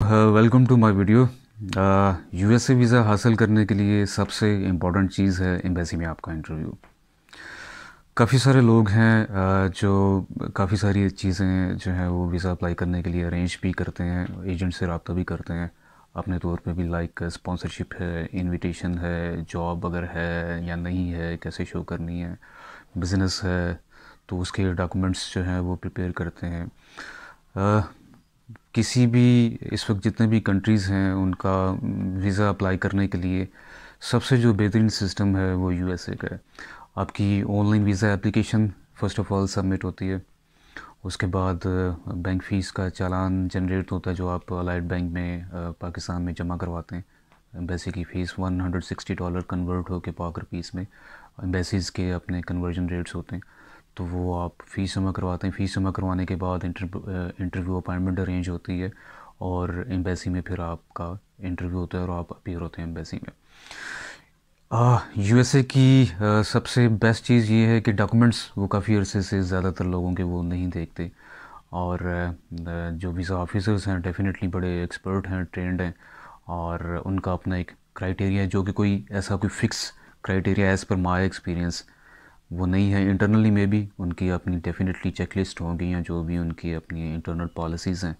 Welcome to my video. USA visa हासिल करने के लिए सबसे इम्पॉर्टेंट चीज़ है एम्बेसी में आपका इंटरव्यू। काफ़ी सारे लोग हैं जो काफ़ी सारी चीज़ें जो है वो वीज़ा अप्लाई करने के लिए अरेंज भी करते हैं, एजेंट से रब्ता भी करते हैं अपने तौर पे भी, लाइक स्पॉन्सरशिप है, इनविटेशन है, जॉब अगर है या नहीं है, कैसे शो करनी है, बिज़नेस है, तो उसके डॉक्यूमेंट्स जो हैं वो प्रिपेयर करते हैं। किसी भी इस वक्त जितने भी कंट्रीज़ हैं उनका वीज़ा अप्लाई करने के लिए सबसे जो बेहतरीन सिस्टम है वो यूएसए का है। आपकी online visa application first of all submit होती है। उसके बाद बैंक फ़ीस का चालान जनरेट होता है जो आप अलाइड बैंक में पाकिस्तान में जमा करवाते हैं। एम्बेसी की फ़ीस $160 कन्वर्ट होकर पाक रुपीस में, एम्बेसीज़ के अपने कन्वर्जन रेट्स होते हैं, तो वो आप फ़ीस जमा करवाते हैं। फ़ीस जमा करवाने के बाद इंटरव्यू अपॉइंटमेंट अरेंज होती है और एम्बेसी में फिर आपका इंटरव्यू होता है और आप अपीयर होते हैं एम्बेसी में। यूएसए की सबसे बेस्ट चीज़ ये है कि डॉक्यूमेंट्स वो काफ़ी अरसे से ज़्यादातर लोगों के वो नहीं देखते, और जो वीज़ा ऑफिसर्स हैं डेफिनेटली बड़े एक्सपर्ट हैं, ट्रेंड हैं, और उनका अपना एक क्राइटेरिया है जो कि कोई ऐसा कोई fix criteria as per my experience वो नहीं है। इंटरनली में भी उनकी अपनी डेफिनेटली चेकलिस्ट होंगी, या जो भी उनकी अपनी इंटरनल पॉलिसीज़ हैं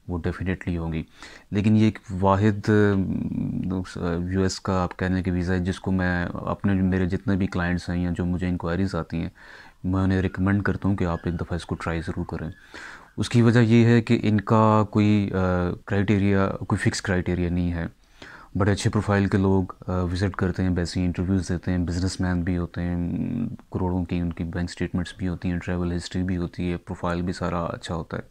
वो डेफिनेटली होंगी। लेकिन ये एक वाहिद यूएस का आप कहने की वीज़ा है जिसको मैं अपने मेरे जितने भी क्लाइंट्स हैं या जो मुझे इंक्वायरीज़ आती हैं, मैं उन्हें रिकमेंड करता हूँ कि आप एक दफ़ा इसको ट्राई ज़रूर करें। उसकी वजह ये है कि इनका कोई क्राइटेरिया, कोई फ़िक्स क्राइटेरिया नहीं है। बड़े अच्छे प्रोफाइल के लोग विज़िट करते हैं, वैसे इंटरव्यूज़ देते हैं, बिजनेसमैन भी होते हैं, करोड़ों की उनकी बैंक स्टेटमेंट्स भी होती हैं, ट्रैवल हिस्ट्री भी होती है, प्रोफाइल भी सारा अच्छा होता है,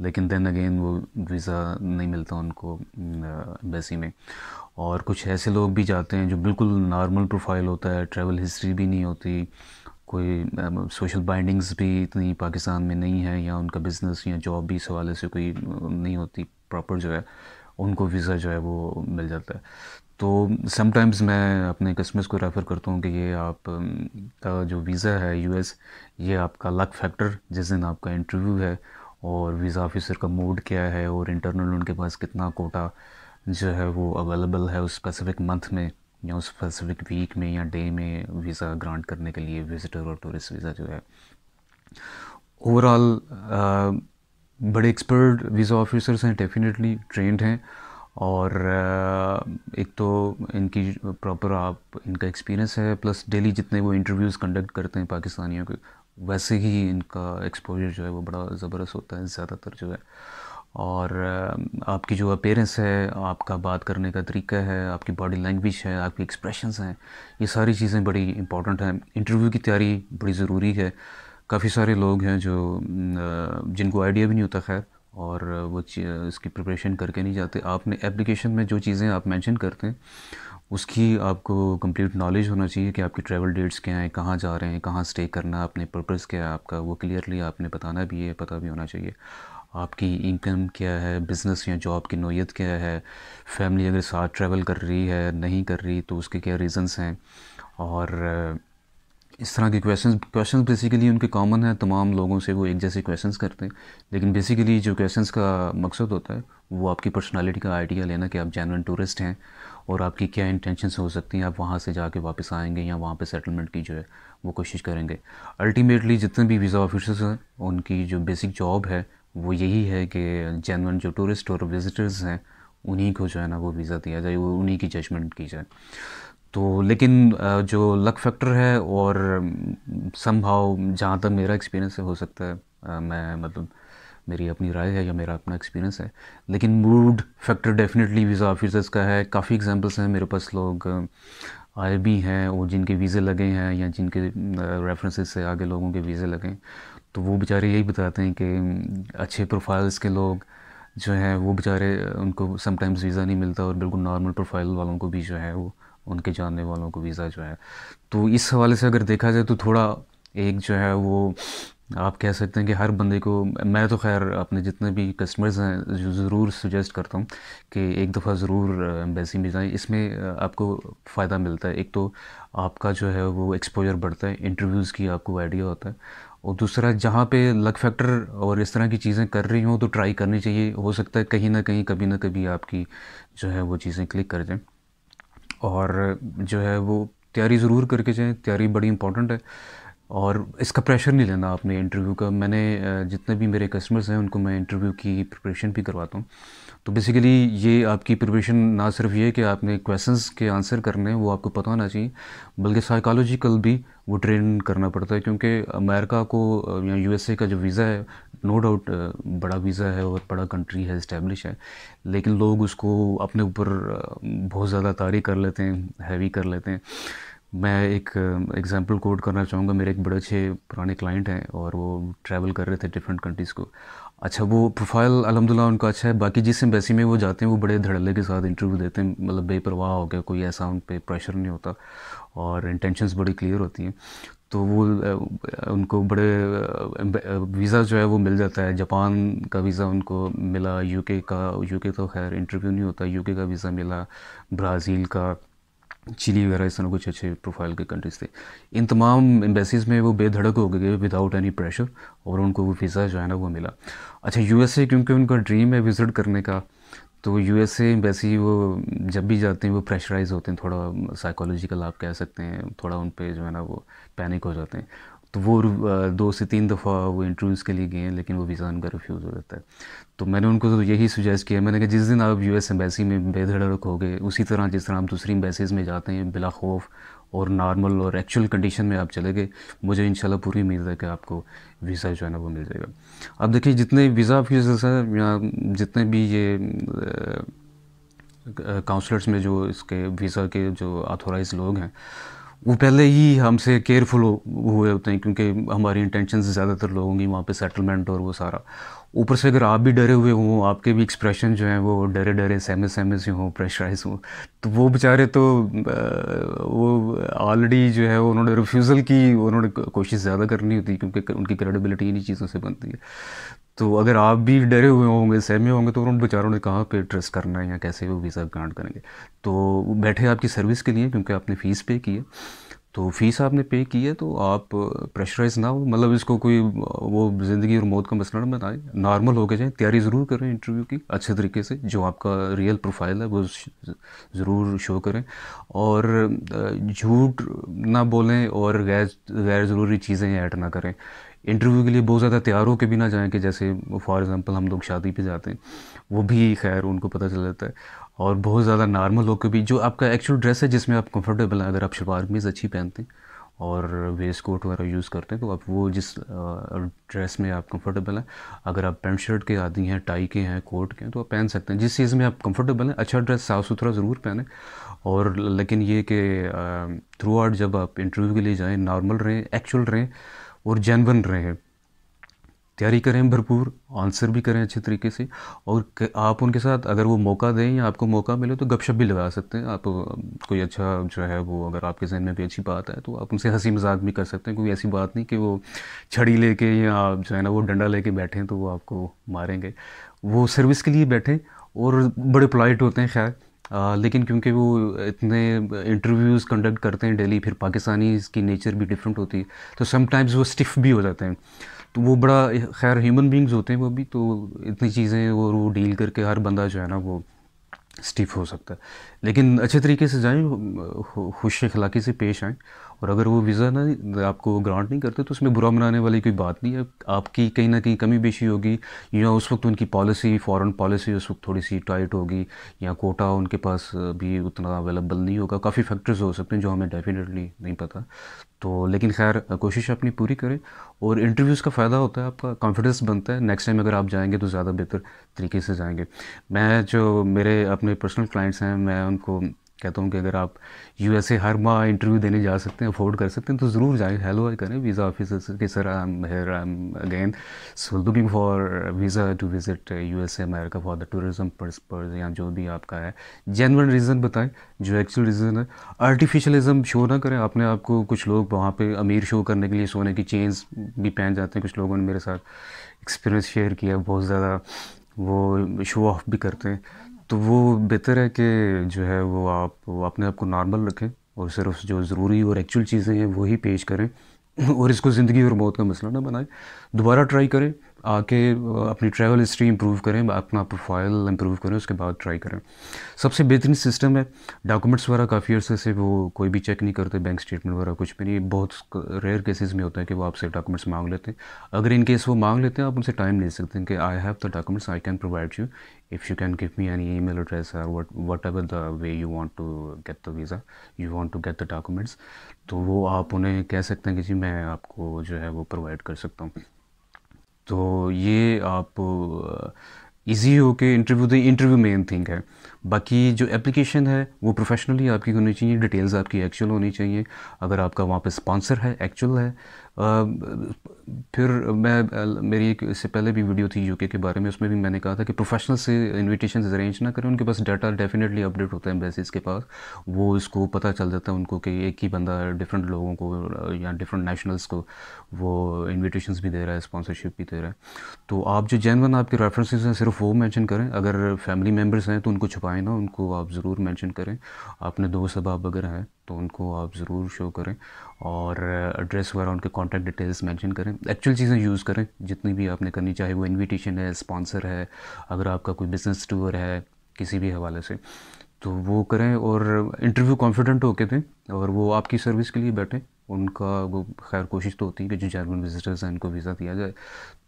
लेकिन देन अगेन वो वीज़ा नहीं मिलता उनको एम्बेसी में। और कुछ ऐसे लोग भी जाते हैं जो बिल्कुल नॉर्मल प्रोफाइल होता है, ट्रैवल हिस्ट्री भी नहीं होती, कोई सोशल बाइंडिंग्स भी इतनी पाकिस्तान में नहीं है, या उनका बिज़नेस या जॉब भी इस हवाले से कोई नहीं होती प्रॉपर, जो है उनको वीज़ा जो है वो मिल जाता है। तो समटाइम्स मैं अपने कस्टमर्स को रेफ़र करता हूँ कि ये आप का जो वीज़ा है यूएस, ये आपका लक फैक्टर, जिस दिन आपका इंटरव्यू है और वीज़ा ऑफिसर का मूड क्या है और इंटरनल उनके पास कितना कोटा जो है वो अवेलेबल है उस स्पेसिफ़िक मंथ में या उस स्पेसिफ़िक वीक में या डे में वीज़ा ग्रांट करने के लिए, विज़िटर और टूरिस्ट वीज़ा जो है। ओवरऑल बड़े एक्सपर्ट वीज़ा ऑफिसर्स हैं, डेफिनेटली ट्रेंड हैं, और एक तो इनकी प्रॉपर आप इनका एक्सपीरियंस है, प्लस डेली जितने वो इंटरव्यूज़ कंडक्ट करते हैं पाकिस्तानियों के, वैसे ही इनका एक्सपोजर जो है वो बड़ा ज़बरदस्त होता है ज़्यादातर जो है। और आपकी जो अपीयरेंस है, आपका बात करने का तरीका है, आपकी बॉडी लैंग्वेज है, आपकी एक्सप्रेशंस हैं, ये सारी चीज़ें बड़ी इंपॉर्टेंट हैं। इंटरव्यू की तैयारी बड़ी ज़रूरी है। काफ़ी सारे लोग हैं जो जिनको आइडिया भी नहीं होता, खैर, और वो इसकी प्रिपरेशन करके नहीं जाते। आपने एप्लीकेशन में जो चीज़ें आप मेंशन करते हैं उसकी आपको कंप्लीट नॉलेज होना चाहिए कि आपकी ट्रैवल डेट्स क्या हैं, कहाँ जा रहे हैं, कहाँ स्टे करना है, अपने पर्पस क्या है आपका, वो क्लियरली आपने बताना भी है, पता भी होना चाहिए। आपकी इनकम क्या है, बिज़नेस या जॉब की नौयत क्या है, फैमिली अगर साथ ट्रैवल कर रही है, नहीं कर रही, तो उसके क्या रीज़न्स हैं, और इस तरह के क्वेश्चंस बेसिकली उनके कॉमन है, तमाम लोगों से वो एक जैसे क्वेश्चंस करते हैं। लेकिन बेसिकली जो क्वेश्चंस का मकसद होता है वो आपकी पर्सनालिटी का आइडिया लेना कि आप जेन्युइन टूरिस्ट हैं और आपकी क्या इंटेंशंस हो सकती हैं, आप वहाँ से जाके वापस आएंगे या वहाँ पे सेटलमेंट की जो है वो कोशिश करेंगे। अल्टीमेटली जितने भी वीज़ा ऑफिसर्स हैं उनकी जो बेसिक जॉब है वो यही है कि जेन्युइन जो टूरिस्ट और विज़िटर्स हैं उन्हीं को जो है ना वो वीज़ा दिया जाए, वो उन्हीं की जजमेंट की जाए। तो लेकिन जो लक फैक्टर है, और समहाउ जहाँ तक मेरा एक्सपीरियंस है, हो सकता है मैं मतलब मेरी अपनी राय है या मेरा अपना एक्सपीरियंस है, लेकिन mood factor definitely visa officers का है। काफ़ी एग्जांपल्स हैं मेरे पास, लोग आए भी हैं और जिनके वीज़े लगे हैं या जिनके रेफरेंसेस से आगे लोगों के वीज़े लगे, तो वो बेचारे यही बताते हैं कि अच्छे प्रोफाइल्स के लोग जो हैं वो बेचारे उनको समटाइम्स वीज़ा नहीं मिलता, और बिल्कुल नॉर्मल प्रोफाइल वालों को भी जो है वो उनके जानने वालों को वीज़ा जो है। तो इस हवाले से अगर देखा जाए तो थोड़ा एक जो है वो आप कह सकते हैं कि हर बंदे को, मैं तो खैर अपने जितने भी कस्टमर्स हैं जो ज़रूर सजेस्ट करता हूँ कि एक दफ़ा ज़रूर एम्बेसी में जाएं। इसमें आपको फ़ायदा मिलता है, एक तो आपका जो है वो एक्सपोजर बढ़ता है, इंटरव्यूज़ की आपको आइडिया होता है, और दूसरा जहाँ पे लक फैक्टर और इस तरह की चीज़ें कर रही हों तो ट्राई करनी चाहिए, हो सकता है कहीं ना कहीं कभी ना कभी आपकी जो है वो चीज़ें क्लिक कर जाएं। और जो है वो तैयारी ज़रूर करके जाएं, तैयारी बड़ी इंपॉर्टेंट है। और इसका प्रेशर नहीं लेना आपने इंटरव्यू का। मैंने जितने भी मेरे कस्टमर्स हैं उनको मैं इंटरव्यू की प्रिपरेशन भी करवाता हूँ। तो बेसिकली ये आपकी प्रिपरेशन ना सिर्फ ये कि आपने क्वेश्चंस के आंसर करने हैं वो आपको पता होना चाहिए, बल्कि साइकोलॉजिकल भी वो ट्रेन करना पड़ता है। क्योंकि अमेरिका को या यूएसए का जो वीज़ा है, नो डाउट बड़ा वीज़ा है और बड़ा कंट्री है, इस्टेब्लिश है, लेकिन लोग उसको अपने ऊपर बहुत ज़्यादा तारी कर लेते हैं, हैवी कर लेते हैं। मैं एक एग्जांपल कोट करना चाहूँगा। मेरे एक बड़े अच्छे पुराने क्लाइंट हैं और वो ट्रैवल कर रहे थे डिफरेंट कंट्रीज़ को। अच्छा, वो प्रोफाइल अल्हम्दुलिल्लाह उनका अच्छा है, बाकी जिस एम्बेसी में वो जाते हैं वो बड़े धड़ल्ले के साथ इंटरव्यू देते हैं, मतलब बेपरवाह हो गया, कोई ऐसा उन पे प्रेशर नहीं होता और इंटेंशंस बड़ी क्लियर होती हैं। तो वो उनको बड़े वीज़ा जो है वो मिल जाता है। जापान का वीज़ा उनको मिला, यूके का, यूके तो खैर इंटरव्यू नहीं होता, यूके का वीज़ा मिला, ब्राज़ील का, चिली वगैरह, इस तरह कुछ अच्छे प्रोफाइल के कंट्रीज़ थे। इन तमाम एम्बेसीज़ में वो बेधड़क हो गए विदाउट एनी प्रेशर और उनको वो वीज़ा जो है ना वो मिला। अच्छा, यूएसए क्योंकि उनका ड्रीम है विज़िट करने का, तो यूएसए एम्बेसी वो जब भी जाते हैं वो प्रेशराइज़ होते हैं, थोड़ा साइकोलॉजिकल आप कह सकते हैं, थोड़ा उन पे जो है ना वो पैनिक हो जाते हैं। तो वो 2 से 3 दफ़ा वो इंटरव्यूज़ के लिए गए हैं, लेकिन वो वीज़ा उनका रिफ्यूज़ हो जाता है। तो मैंने उनको तो यही सुजेस्ट किया, मैंने कहा जिस दिन आप यूएस एम्बेसी में बेधड़क हो गए, उसी तरह जिस तरह आप दूसरी एम्बेसीज़ में जाते हैं बिला खौफ और नॉर्मल और एक्चुअल कंडीशन में आप चले गए, मुझे इंशाल्लाह पूरी उम्मीद है कि आपको वीज़ा जो है ना वो मिल जाएगा। अब देखिए, जितने वीज़ा ऑफिसर्स हैं या जितने भी ये काउंसलर्स में जो इसके वीज़ा के जो ऑथोराइज लोग हैं, वो पहले ही हमसे केयरफुल हुए होते हैं, क्योंकि हमारी इंटेंशन ज़्यादातर लोगों की वहाँ पे सेटलमेंट और वो सारा। ऊपर से अगर आप भी डरे हुए हों, आपके भी एक्सप्रेशन जो हैं वो डरे डरे सहमे सहमे से हों, प्रेशराइज हों, तो वो बेचारे तो वो ऑलरेडी जो है उन्होंने रिफ्यूज़ल की, उन्होंने कोशिश ज़्यादा करनी होती है, क्योंकि उनकी क्रेडिबिलिटी इन्हीं चीज़ों से बनती है। तो अगर आप भी डरे हुए होंगे, सहमे होंगे, तो उन बेचारों ने कहाँ पे ट्रस्ट करना है या कैसे वो वीज़ा ग्रांट करेंगे। तो वो बैठे आपकी सर्विस के लिए, क्योंकि आपने फ़ीस पे की है। तो फ़ीस आपने पे की है तो आप प्रेशराइज़ ना हो, मतलब इसको कोई वो ज़िंदगी और मौत का मसला ना बनाएं, नॉर्मल होके जाएं, तैयारी ज़रूर करें इंटरव्यू की अच्छे तरीके से, जो आपका रियल प्रोफाइल है वो ज़रूर शो करें, और झूठ ना बोलें और गैर गैर ज़रूरी चीज़ें ऐड ना करें। इंटरव्यू के लिए बहुत ज़्यादा तैयार होकर भी ना जाएं कि जैसे फॉर एग्ज़ाम्पल हम लोग शादी पे जाते हैं, वो भी खैर उनको पता चल जाता है। और बहुत ज़्यादा नॉर्मल होकर भी, जो आपका एक्चुअल ड्रेस है जिसमें आप कंफर्टेबल हैं, अगर आप शलवार कमीज़ अच्छी पहनते हैं और वेस्ट कोट वगैरह यूज़ करते हैं, तो आप वो जिस ड्रेस में आप कंफर्टेबल हैं, अगर आप पैंट शर्ट के आदी हैं, टाई के हैं, कोट के हैं, तो आप पहन सकते हैं। जिस चीज़ में आप कंफर्टेबल हैं, अच्छा ड्रेस साफ़ सुथरा ज़रूर पहने। और लेकिन ये कि थ्रू आउट जब आप इंटरव्यू के लिए जाएँ, नॉर्मल रहें, एक्चुअल रहें और जेन्युइन रहें। तैयारी करें भरपूर, आंसर भी करें अच्छे तरीके से, और आप उनके साथ अगर वो मौका दें या आपको मौका मिले तो गपशप भी लगा सकते हैं आप। कोई अच्छा जो है वो, अगर आपके जहन में कोई अच्छी बात है तो आप उनसे हंसी मजाक भी कर सकते हैं। कोई ऐसी बात नहीं कि वो छड़ी लेके या आप जो है ना वो डंडा लेके बैठें तो वो आपको मारेंगे। वो सर्विस के लिए बैठें और बड़े पोलाइट होते हैं खैर। लेकिन क्योंकि वो इतने इंटरव्यूज़ कंडक्ट करते हैं डेली, फिर पाकिस्तानी की नेचर भी डिफरेंट होती है, तो समटाइम्स वो स्टिफ भी हो जाते हैं। तो वो बड़ा, खैर ह्यूमन बींग्स होते हैं वो भी, तो इतनी चीज़ें वो डील करके हर बंदा जो है ना वो स्टिफ हो सकता है। लेकिन अच्छे तरीके से जाएं, खुश अखलाक़ी से पेश आएँ। और अगर वो वीज़ा ना आपको ग्रांट नहीं करते तो उसमें बुरा मनाने वाली कोई बात नहीं है। आपकी कहीं ना कहीं कमी बेशी होगी, या उस वक्त उनकी पॉलिसी, फॉरेन पॉलिसी उस वक्त थोड़ी सी टाइट होगी, या कोटा उनके पास भी उतना अवेलेबल नहीं होगा। काफ़ी फैक्टर्स हो सकते हैं जो हमें डेफिनेटली नहीं पता। तो लेकिन खैर कोशिश अपनी पूरी करें, और इंटरव्यूज़ का फ़ायदा होता है, आपका कॉन्फिडेंस बनता है, नेक्स्ट टाइम अगर आप जाएंगे तो ज़्यादा बेहतर तरीके से जाएंगे। मैं जो मेरे अपने पर्सनल क्लाइंट्स हैं, मैं उनको कहता हूँ कि अगर आप यूएसए हर माह इंटरव्यू देने जा सकते हैं, अफोर्ड कर सकते हैं, तो ज़रूर जाएं, हेलो आई करें वीज़ा ऑफिसर के, sir I am here, I am again so looking for visa to visit USA America for the tourism purpose, या जो भी आपका है जेन्युइन रीज़न बताएं, जो एक्चुअल रीज़न है। आर्टिफिशलिज्म शो ना करें अपने आप को। कुछ लोग वहाँ पे अमीर शो करने के लिए सोने की चेन्स भी पहन जाते हैं, कुछ लोगों ने मेरे साथ एक्सपीरियंस शेयर किया, बहुत ज़्यादा वो शो ऑफ भी करते हैं। तो वो बेहतर है कि जो है वो आप अपने आप को नॉर्मल रखें, और सिर्फ जो ज़रूरी और एक्चुअल चीज़ें हैं वही पेश करें। और इसको ज़िंदगी और मौत का मसला ना बनाए। दोबारा ट्राई करें, आके अपनी ट्रैवल हिस्ट्री इंप्रूव करें, अपना प्रोफाइल इंप्रूव करें, उसके बाद ट्राई करें। सबसे बेहतरीन सिस्टम है। डॉक्यूमेंट्स वगैरह काफ़ी अर्से से वो कोई भी चेक नहीं करते, बैंक स्टेटमेंट वगैरह कुछ भी नहीं। बहुत रेयर केसेस में होता है कि वो आपसे डॉक्यूमेंट्स मांग लेते हैं। अगर इन केस वो मांग लेते हैं, आप उनसे टाइम ले सकते हैं कि I have the documents, I can provide you, if you can give me any email address और whatever the way you want to get the visa, you want to get the documents. तो वो आप उन्हें कह सकते हैं कि जी मैं आपको जो है वो प्रोवाइड कर सकता हूँ। तो ये आप इजी हो के इंटरव्यू दें। इंटरव्यू मेन थिंग है। बाकी जो एप्लीकेशन है वो प्रोफेशनली आपकी होनी चाहिए, डिटेल्स आपकी एक्चुअल होनी चाहिए। अगर आपका वहाँ पे स्पॉन्सर है, एक्चुअल है। फिर मेरी एक इससे पहले भी वीडियो थी यूके के बारे में, उसमें भी मैंने कहा था कि प्रोफेशनल से इनविटेशन अरेंज ना करें। उनके पास डाटा डेफिनेटली अपडेट होता है एम्बेसीज के पास, वो इसको पता चल जाता है उनको कि एक ही बंदा डिफरेंट लोगों को या डिफरेंट नेशनल्स को वो इन्विटेशंस भी दे रहा है, स्पॉन्सरशिप भी दे रहा है। तो आप जो जेन्युइन आपके रेफरेंसेस हैं सिर्फ वो मेंशन करें। अगर फैमिली मेम्बर्स हैं तो उनको छुपाएं ना, उनको आप ज़रूर मेंशन करें। अपने दोस्त अहबाब वगैरह हैं तो उनको आप ज़रूर शो करें, और एड्रेस वगैरह उनके कॉन्टैक्ट डिटेल्स मेंशन करें। एक्चुअल चीज़ें यूज़ करें जितनी भी आपने करनी, चाहे वो इन्विटेशन है, स्पॉन्सर है, अगर आपका कोई बिज़नेस टूर है किसी भी हवाले से, तो वो करें। और इंटरव्यू कॉन्फिडेंट होके दें, और वो आपकी सर्विस के लिए बैठें। उनका वो खैर कोशिश तो होती है कि जो जेन्युइन विजिटर्स हैं इनको वीज़ा दिया जाए।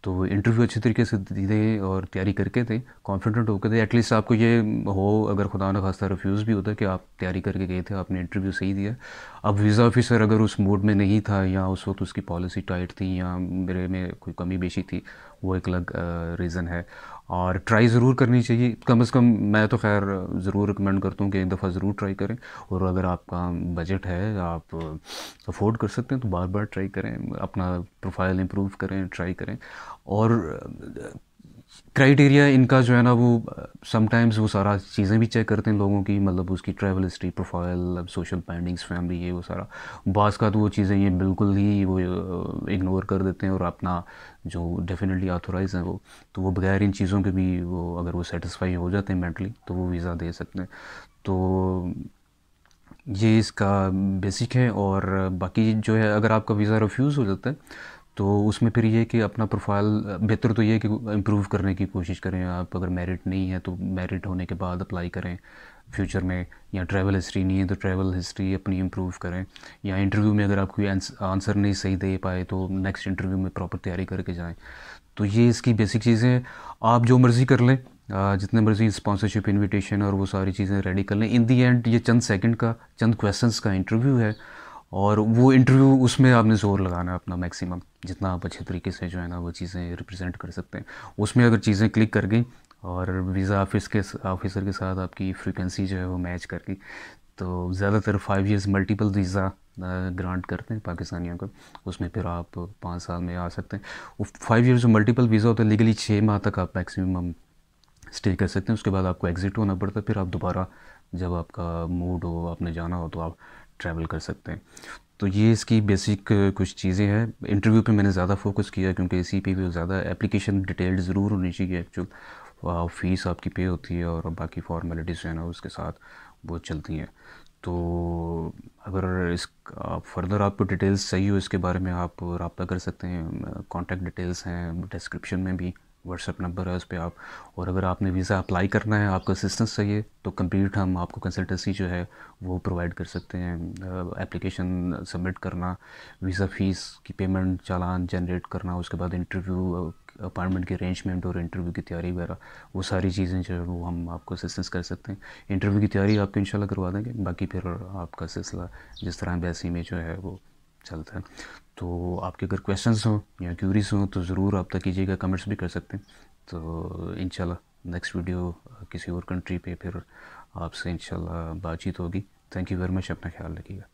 तो इंटरव्यू अच्छे तरीके से दें और तैयारी करके दें, कॉन्फिडेंट होकर दें। एटलीस्ट आपको ये हो, अगर खुदा न खास्ता रिफ्यूज़ भी होता है, कि आप तैयारी करके गए थे, आपने इंटरव्यू सही दिया। अब वीज़ा ऑफिसर अगर उस मूड में नहीं था, या उस वक्त उसकी पॉलिसी टाइट थी, या मेरे में कोई कमी बेशी थी, वो एक अलग रीज़न है। और ट्राई ज़रूर करनी चाहिए, कम से कम मैं तो खैर ज़रूर रिकमेंड करता हूँ कि एक दफ़ा ज़रूर ट्राई करें। और अगर आपका बजट है, आप अफोर्ड कर सकते हैं, तो बार बार ट्राई करें, अपना प्रोफाइल इंप्रूव करें, ट्राई करें। और क्राइटेरिया इनका जो है ना, वो समटाइम्स वो सारा चीज़ें भी चेक करते हैं लोगों की, मतलब उसकी travel history, profile, social bindings, family, ये वो सारा। बास का तो वो चीज़ें ये बिल्कुल ही वो इग्नोर कर देते हैं, और अपना जो डेफिनेटली ऑथोराइज हैं वो, तो वो बगैर इन चीज़ों के भी वो, अगर वो सेटिस्फाई हो जाते हैं मेंटली, तो वो वीज़ा दे सकते हैं। तो ये इसका बेसिक है। और बाकी जो है, अगर आपका वीज़ा रिफ्यूज़ हो जाता है, तो उसमें फिर ये है कि अपना प्रोफाइल बेहतर तो ये है कि इम्प्रूव करने की कोशिश करें। आप अगर मेरिट नहीं है तो मेरिट होने के बाद अप्लाई करें फ्यूचर में, या ट्रैवल हिस्ट्री नहीं है तो ट्रैवल हिस्ट्री अपनी इम्प्रूव करें। या इंटरव्यू में अगर आप कोई आंसर नहीं सही दे पाए तो नेक्स्ट इंटरव्यू में प्रॉपर तैयारी करके जाएं। तो ये इसकी बेसिक चीज़ें हैं। आप जो मर्ज़ी कर लें, जितने मर्ज़ी स्पॉन्सरशिप, इनविटेशन और वो सारी चीज़ें रेडी कर लें। इन दी एंड ये चंद सेकंड का, चंद क्वेश्चंस का इंटरव्यू है, और वो इंटरव्यू उसमें आपने ज़ोर लगाना है अपना मैक्सिमम, जितना आप अच्छे तरीके से जो है ना वो चीज़ें रिप्रेजेंट कर सकते हैं। उसमें अगर चीज़ें क्लिक कर गई, और वीज़ा ऑफिसर के साथ आपकी फ्रीक्वेंसी जो है वो मैच कर गई, तो ज़्यादातर 5 इयर्स मल्टीपल वीज़ा ग्रांट करते हैं पाकिस्तानियों को। उसमें फिर आप 5 साल में आ सकते हैं। वो 5 इयर्स जो मल्टीपल वीज़ा होता है, लीगली 6 माह तक आप मैक्सिमम स्टे कर सकते हैं। उसके बाद आपको एग्ज़िट होना पड़ता है, फिर आप दोबारा जब आपका मूड हो, आपने जाना हो, तो आप ट्रैवल कर सकते हैं। तो ये इसकी बेसिक कुछ चीज़ें हैं। इंटरव्यू पे मैंने ज़्यादा फोकस किया, क्योंकि इसी पे भी ज़्यादा एप्लीकेशन डिटेल्ड ज़रूर होनी चाहिए एक्चुअल। फ़ीस आपकी पे होती है, और बाकी फॉर्मेलिटीज़ जो है ना उसके साथ वो चलती हैं। तो अगर इस आप फर्दर आपको डिटेल्स चाहिए हो इसके बारे में, आप रब्ता कर सकते हैं। कॉन्टैक्ट डिटेल्स हैं डिस्क्रिप्शन में भी, व्हाट्सएप नंबर है उस पर आप। और अगर आपने वीज़ा अप्लाई करना है, आपको असिस्टेंस चाहिए, तो कंप्लीट हम आपको कंसल्टेंसी जो है वो प्रोवाइड कर सकते हैं। एप्लीकेशन सबमिट करना, वीज़ा फ़ीस की पेमेंट, चालान जनरेट करना, उसके बाद इंटरव्यू अपॉइंटमेंट की अरेंजमेंट और इंटरव्यू की तैयारी वगैरह, वो सारी चीज़ें जो है वो हम आपको असिस्टेंस कर सकते हैं। इंटरव्यू की तैयारी आपको इंशाल्लाह करवा देंगे, बाकी फिर आपका सिलसिला जिस तरह वैसे में जो है वो चलता है। तो आपके अगर क्वेश्चंस हों या क्यूरीज हों तो ज़रूर रब्ता कीजिएगा, कमेंट्स भी कर सकते हैं। तो इंशाल्लाह नेक्स्ट वीडियो किसी और कंट्री पे फिर आपसे इंशाल्लाह बातचीत होगी। थैंक यू वेरी मच, अपना ख्याल रखिएगा।